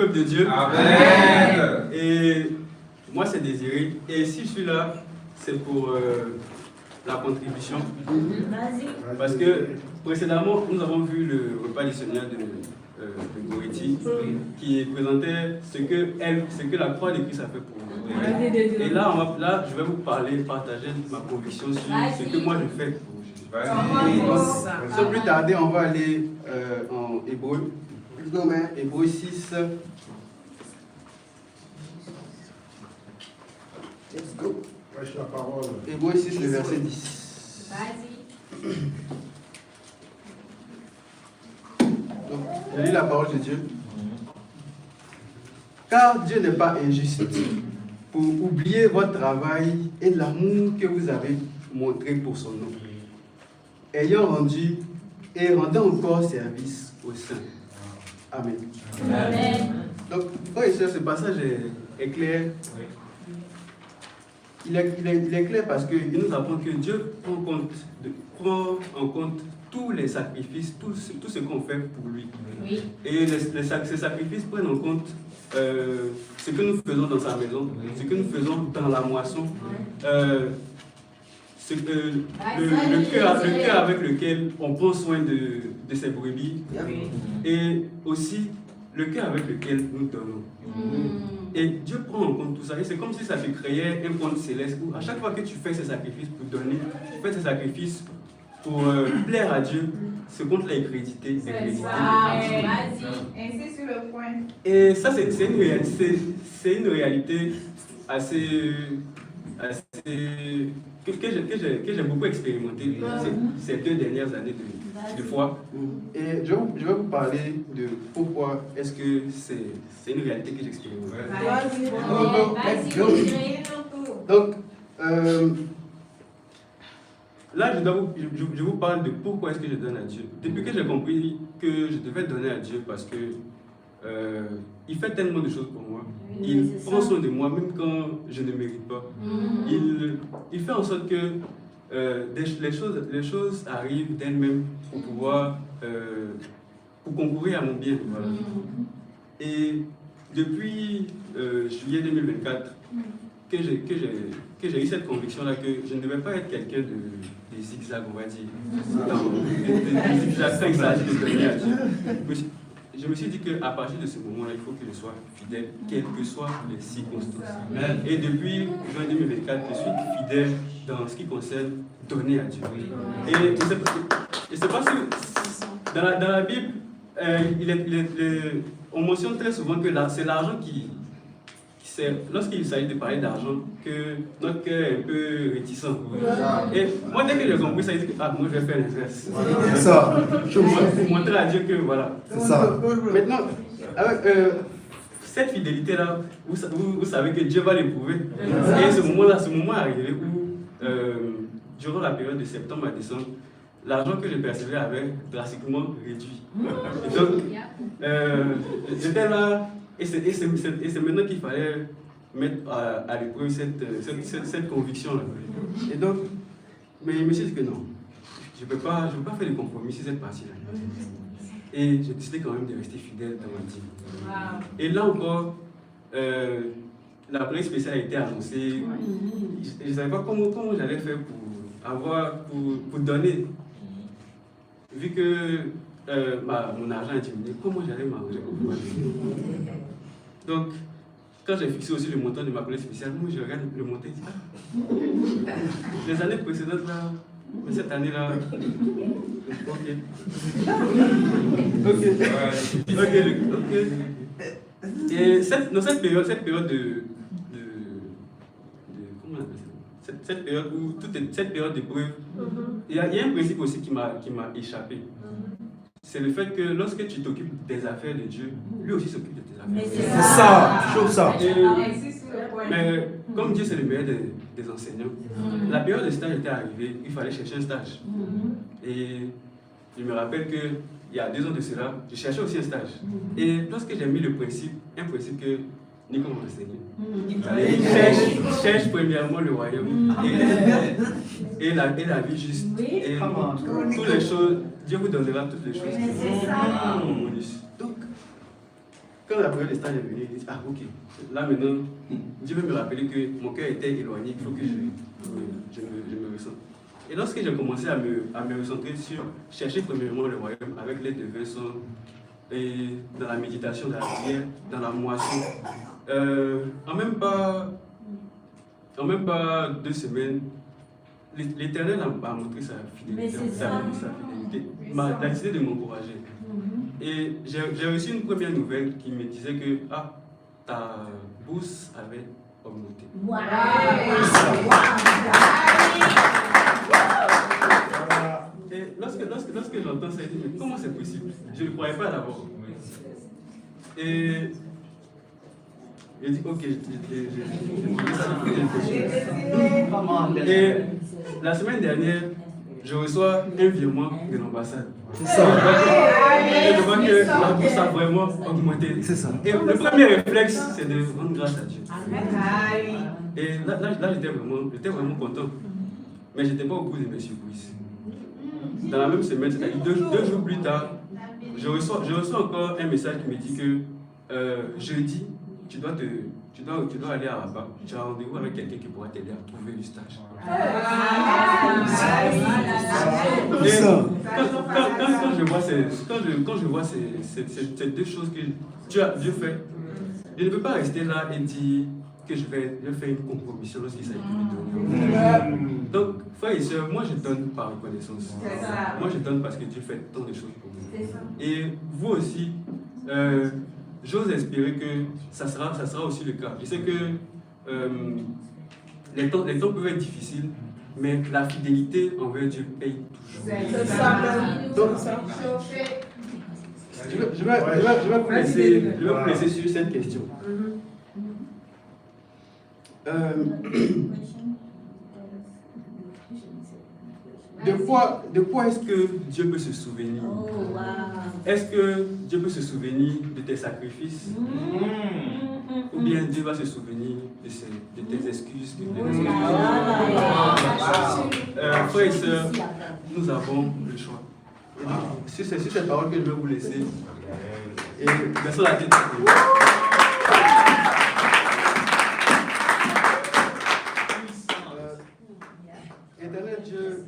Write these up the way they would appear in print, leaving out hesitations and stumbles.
peuple de Dieu. Amen. Et moi, c'est Désiré. Et si je suis là, c'est pour la contribution. Parce que précédemment, nous avons vu le repas du Seigneur de Goretti qui présentait ce que la croix de Christ a fait pour nous. Et là, je vais vous partager ma conviction sur ce que moi je fais pour Jésus. Sans plus tarder, on va aller en Hébreu. Hébreu 6. Let's go. Prêche la parole. Hébreu 6, le verset 10. Donc, je lis la parole de Dieu. Car Dieu n'est pas injuste pour oublier votre travail et l'amour que vous avez montré pour son nom, ayant rendu et rendant encore service aux saints. Amen. Amen. Donc, frères et sœurs, ce passage est clair. Il est clair parce qu'il nous apprend que Dieu prend en compte tous les sacrifices, tout ce qu'on fait pour lui. Oui. Et ces sacrifices prennent en compte ce que nous faisons dans sa maison, ce que nous faisons dans la moisson, le cœur avec lequel on prend soin de ses brebis, et aussi le cœur avec lequel nous donnons. Et Dieu prend en compte tout ça. Et c'est comme si ça te créait un compte céleste où à chaque fois que tu fais ces sacrifices pour donner, tu fais ces sacrifices pour plaire à Dieu, ce compte-là est crédité. Ainsi sur le point. Et ça, c'est une réalité assez que j'ai beaucoup expérimenté ces 2 dernières années de foi. Et je vais vous parler de pourquoi est-ce que c'est une réalité que j'expérimente. Donc, là, je vous parle de pourquoi est-ce que je donne à Dieu. Depuis que j'ai compris que je devais donner à Dieu parce que il fait tellement de choses pour moi. Il prend soin de moi même quand je ne mérite pas. Il fait en sorte que les choses arrivent d'elles-mêmes pour pouvoir pour concourir à mon bien. Voilà. Et depuis juillet 2024 que j'ai eu cette conviction-là que je ne devais pas être quelqu'un de zigzag, on va dire. De zigzag quand il s'agit de donner à Dieu. Je me suis dit qu'à partir de ce moment-là, il faut que je sois fidèle, quelles que soient les circonstances. Et depuis juin 2024, je suis fidèle dans ce qui concerne donner à Dieu. Et c'est parce que dans la Bible, on mentionne très souvent que c'est l'argent qui lorsqu'il s'agit de parler d'argent, que notre cœur est un peu réticent. Et moi, dès que j'ai compris ça, je dis que moi je vais faire l'inverse. C'est ça. Pour montrer à Dieu que voilà. C'est ça. Maintenant, avec cette fidélité-là, vous savez que Dieu va l'éprouver. Et ce moment est arrivé où, durant la période de septembre à décembre, l'argent que je percevais avait drastiquement réduit. Et donc, j'étais là. Et c'est maintenant qu'il fallait mettre à l'épreuve cette conviction-là. Et donc, mais je me suis dit que non, je ne peux pas faire de compromis sur cette partie-là. Et j'ai décidé quand même de rester fidèle dans ma vie. Et là encore, la prière spéciale a été annoncée. Je ne savais pas comment j'allais faire pour donner. Vu que mon argent a diminué, comment j'allais m'arranger pour pouvoir donner. Donc, quand j'ai fixé aussi le montant de ma prière spéciale, moi je regarde le montant et dis les années précédentes là, mais cette année-là, ok. Et dans cette période comment on appelle ça? Cette période où cette période d'épreuve, il y a un principe aussi qui m'a échappé. C'est le fait que lorsque tu t'occupes des affaires de Dieu, lui aussi s'occupe de tes affaires. C'est ça, toujours ça. Mais comme Dieu c'est le meilleur des enseignants, la période de stage était arrivée, il fallait chercher un stage. Et je me rappelle qu'il y a 2 ans de cela, je cherchais aussi un stage. Et lorsque j'ai mis un principe que Nico m'a enseigné, cherche premièrement le royaume et la vie juste. Et toutes les choses, Dieu vous donnera toutes les choses. Donc, quand la période des stages est venue, il dit, ah ok, là maintenant, Dieu veut me rappeler que mon cœur était éloigné, il faut que je me ressente. Et lorsque j'ai commencé à me recentrer sur chercher premièrement le royaume avec l'aide de Vincent, et dans la méditation, dans la prière, dans la moisson, en même pas 2 semaines, l'Éternel a montré sa fidélité, m'a décidé de m'encourager. Et j'ai reçu une première nouvelle qui me disait que ta bourse avait augmenté. Et lorsque j'entends ça, je dis, mais comment c'est possible? Je ne le croyais pas d'abord. Et je dis, ok, et la semaine dernière, je reçois un virement de l'ambassade. C'est ça. Et je vois que la bourse a vraiment augmenté. C'est ça. Et le premier réflexe, c'est de rendre grâce à Dieu. Et là j'étais vraiment content. Mais je n'étais pas au bout de mes surprises. Dans la même semaine, c'est-à-dire 2 jours plus tard, je reçois encore un message qui me dit que jeudi, tu dois aller à Rabat. Tu as rendez-vous avec quelqu'un qui pourra t'aider à trouver du stage. Et quand je vois ces 2 choses que Dieu fait, je ne peux pas rester là et dire que je vais faire une compromission lorsqu'il s'agit de donner. Donc, frères et sœurs, moi je donne par reconnaissance. Moi je donne parce que Dieu fait tant de choses pour moi. Et vous aussi, j'ose espérer que ça sera aussi le cas. Je sais que les temps peuvent être difficiles, mais la fidélité envers Dieu paye toujours. Donc, je vais vous laisser sur cette question. De quoi est-ce que Dieu peut se souvenir? Est-ce que Dieu peut se souvenir de tes sacrifices? Ou bien Dieu va se souvenir de tes excuses? Frères et sœurs, nous avons le choix. C'est sur cette parole que je vais vous laisser. Et baissons la tête. Éternel Dieu,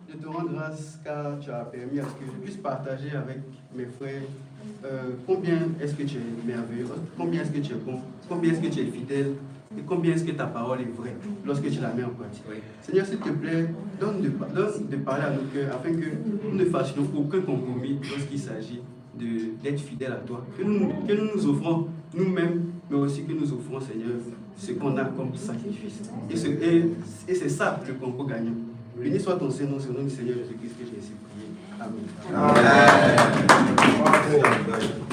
je te rends grâce car tu as permis à ce que je puisse partager avec mes frères combien est-ce que tu es merveilleux, combien est-ce que tu es bon, combien est-ce que tu es fidèle et combien est-ce que ta parole est vraie lorsque tu la mets en pratique. Seigneur, s'il te plaît, donne de parler à nos cœurs afin que nous ne fassions aucun compromis lorsqu'il s'agit d'être fidèles à toi. Que nous offrons nous-mêmes, mais aussi que nous offrons, Seigneur, ce qu'on a comme sacrifice. Et c'est ça le concours gagnant. Béni soit ton Seigneur, au nom du Seigneur Jésus-Christ que j'ai ainsi prié. Amen. Amen.